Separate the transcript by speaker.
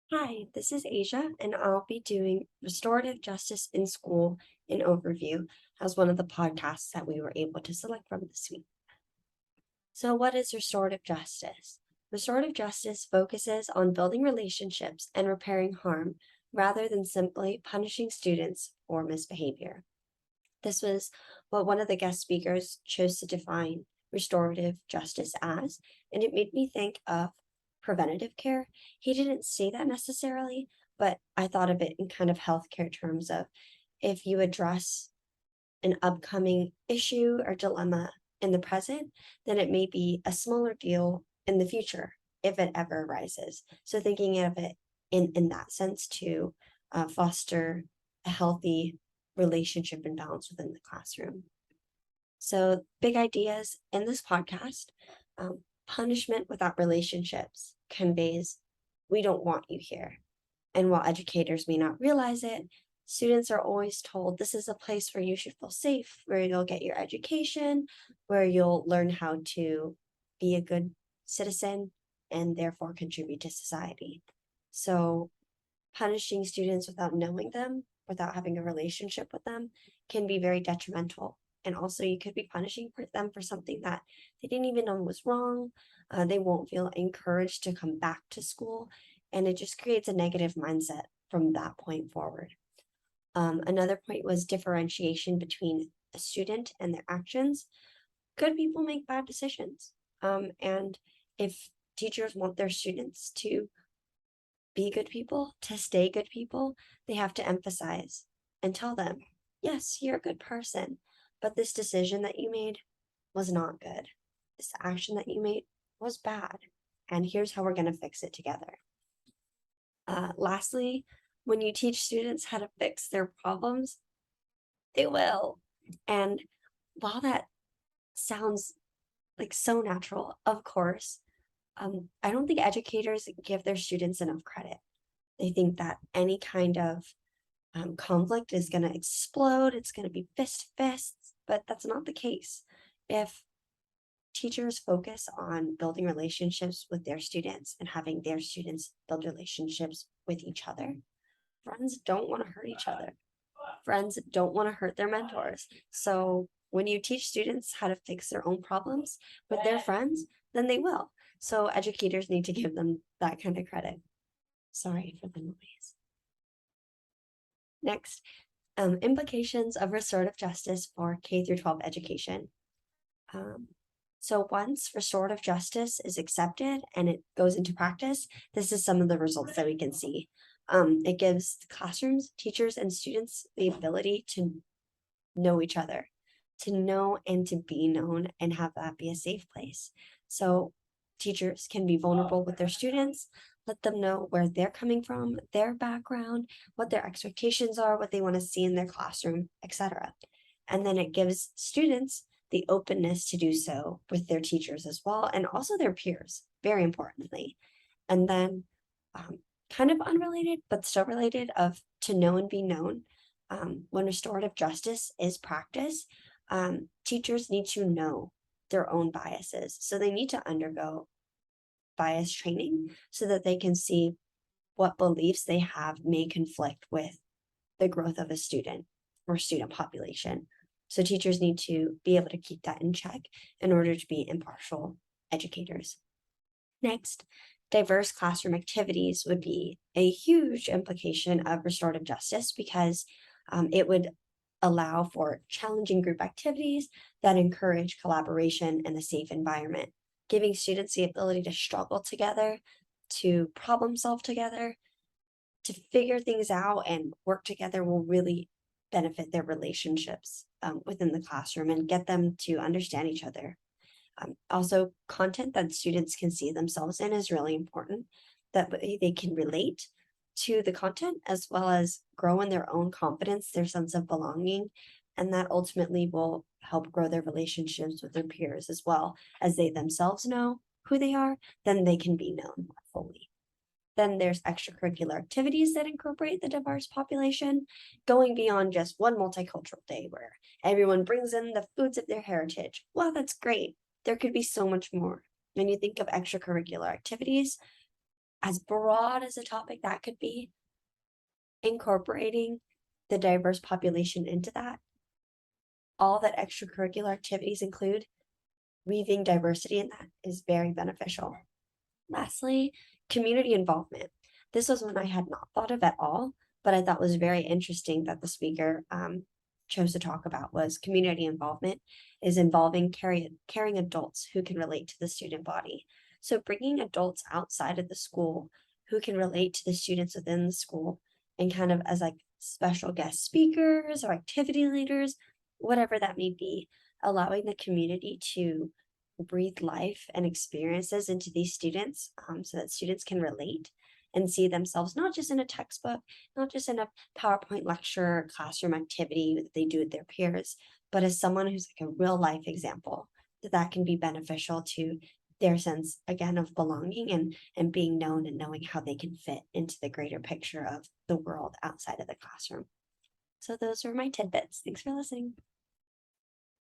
Speaker 1: Hi, this is Asia, and I'll be doing Restorative Justice in School in Overview as one of the podcasts that we were able to select from this week. So, what is restorative justice? Restorative justice focuses on building relationships and repairing harm rather than simply punishing students for misbehavior. This was what one of the guest speakers chose to define restorative justice as, and it made me think of preventative care. He didn't say that necessarily, but I thought of it in kind of healthcare terms of if you address an upcoming issue or dilemma in the present, then it may be a smaller deal in the future if it ever arises. So thinking of it in that sense to foster a healthy relationship and balance within the classroom. So big ideas in this podcast. Punishment without relationships conveys, we don't want you here. And while educators may not realize it, students are always told this is a place where you should feel safe, where you'll get your education, where you'll learn how to be a good citizen and therefore contribute to society. So punishing students without knowing them, without having a relationship with them, can be very detrimental. And also, you could be punishing them for something that they didn't even know was wrong. They won't feel encouraged to come back to school. And it just creates a negative mindset from that point forward. Another point was differentiation between a student and their actions. Good people make bad decisions. And if teachers want their students to be good people, to stay good people, they have to emphasize and tell them, yes, you're a good person, but this decision that you made was not good. This action that you made was bad. And here's how we're going to fix it together. Lastly, when you teach students how to fix their problems, they will. And while that sounds like so natural, of course, I don't think educators give their students enough credit. They think that any kind of conflict is going to explode, it's going to be fists, but that's not the case. If teachers focus on building relationships with their students and having their students build relationships with each other, friends don't want to hurt each other. Friends don't want to hurt their mentors. So when you teach students how to fix their own problems with their friends, then they will. So educators need to give them that kind of credit. Sorry for the noise. Next, implications of restorative justice for K through 12 education. So once restorative justice is accepted and it goes into practice, this is some of the results that we can see. It gives classrooms, teachers, and students the ability to know each other, to know and to be known and have that be a safe place. So teachers can be vulnerable with their students, let them know where they're coming from, their background, what their expectations are, what they want to see in their classroom, etc. And then it gives students the openness to do so with their teachers as well, and also their peers, very importantly. And then kind of unrelated, but still related of to know and be known. When restorative justice is practiced, teachers need to know their own biases. So they need to undergo bias training so that they can see what beliefs they have may conflict with the growth of a student or student population. So teachers need to be able to keep that in check in order to be impartial educators. Next, diverse classroom activities would be a huge implication of restorative justice because it would allow for challenging group activities that encourage collaboration and a safe environment, giving students the ability to struggle together, to problem solve together, to figure things out and work together will really benefit their relationships within the classroom and get them to understand each other. Also, content that students can see themselves in is really important, that they can relate to the content as well as grow in their own confidence, their sense of belonging, and that ultimately will help grow their relationships with their peers as well as they themselves know who they are, then they can be known more fully. Then there's extracurricular activities that incorporate the diverse population, going beyond just one multicultural day where everyone brings in the foods of their heritage. Well, that's great. There could be so much more. When you think of extracurricular activities, as broad as a topic that could be, incorporating the diverse population into that, all that extracurricular activities include, weaving diversity in that is very beneficial. Lastly, community involvement. This was one I had not thought of at all, but I thought was very interesting that the speaker chose to talk about was community involvement is involving caring adults who can relate to the student body. So bringing adults outside of the school who can relate to the students within the school and kind of as like special guest speakers or activity leaders, whatever that may be, allowing the community to breathe life and experiences into these students so that students can relate and see themselves not just in a textbook, not just in a PowerPoint lecture or classroom activity that they do with their peers, but as someone who's like a real life example that can be beneficial to their sense again of belonging and being known and knowing how they can fit into the greater picture of the world outside of the classroom. So those were my tidbits. Thanks for listening.